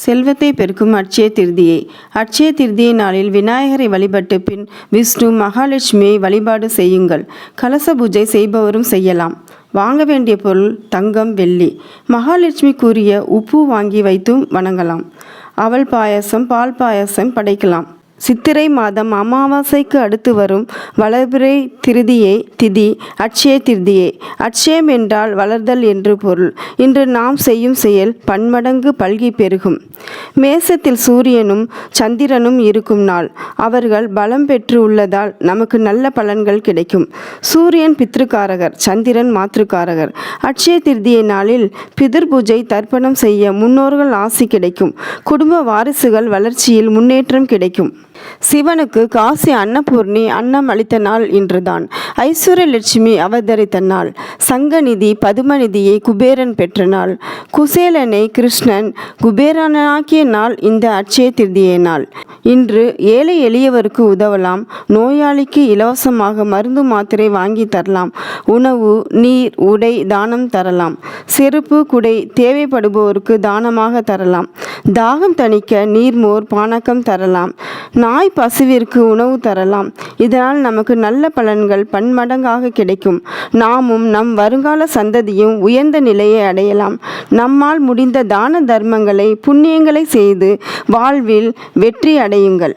செல்வத்தை பெருக்கும் அட்சய திருதியை. அட்சய திருதியை நாளில் விநாயகரை வழிபட்டு பின் விஷ்ணு மகாலட்சுமியை வழிபாடு செய்யுங்கள். கலச பூஜை செய்பவரும் செய்யலாம். வாங்க வேண்டிய பொருள் தங்கம், வெள்ளி. மகாலட்சுமிக்குரிய உப்பு வாங்கி வைத்தும் வணங்கலாம். அவல் பாயசம், பால் பாயசம் படைக்கலாம். சித்திரை மாதம் அமாவாசைக்கு அடுத்து வரும் வளர்பிறை திருதியை திதி அட்சய திருதியை. அட்சயம் என்றால் வளர்தல் என்று பொருள். இன்று நாம் செய்யும் செயல் பன்மடங்கு பல்கி பெருகும். மேசத்தில் சூரியனும் சந்திரனும் இருக்கும் நாள். அவர்கள் பலம் பெற்று உள்ளதால் நமக்கு நல்ல பலன்கள் கிடைக்கும். சூரியன் பித்ருக்காரகர், சந்திரன் மாத்ருக்காரகர். அட்சய திருதியை நாளில் பிதிர் பூஜை தர்ப்பணம் செய்ய முன்னோர்கள் ஆசி கிடைக்கும். குடும்ப வாரிசுகள் வளர்ச்சியில் முன்னேற்றம் கிடைக்கும். சிவனுக்கு காசி அன்னபூர்ணி அன்னம் அளித்த நாள் இன்றுதான். ஐஸ்வர்யலட்சுமி அவதரித்த நாள். சங்கநிதி பதுமநிதியை குபேரன் பெற்ற நாள். குசேலனை கிருஷ்ணன் குபேரனாக்கிய நாள் இந்த அட்சய திருதியை நாள். இன்று ஏழை எளியவருக்கு உதவலாம். நோயாளிக்கு இலவசமாக மருந்து மாத்திரை வாங்கி தரலாம். உணவு, நீர், உடை தானம் தரலாம். செருப்பு, குடை தேவைப்படுபவருக்கு தானமாக தரலாம். தாகம் தணிக்க நீர்மோர் பானகம் தரலாம். நாய் பசுவிற்கு உணவு தரலாம். இதனால் நமக்கு நல்ல பலன்கள் பன்மடங்காக கிடைக்கும். நாமும் நம் வருங்கால சந்ததியும் உயர்ந்த நிலையை அடையலாம். நம்மால் முடிந்த தான தர்மங்களை புண்ணியங்களை செய்து வாழ்வில் வெற்றி அடையுங்கள்.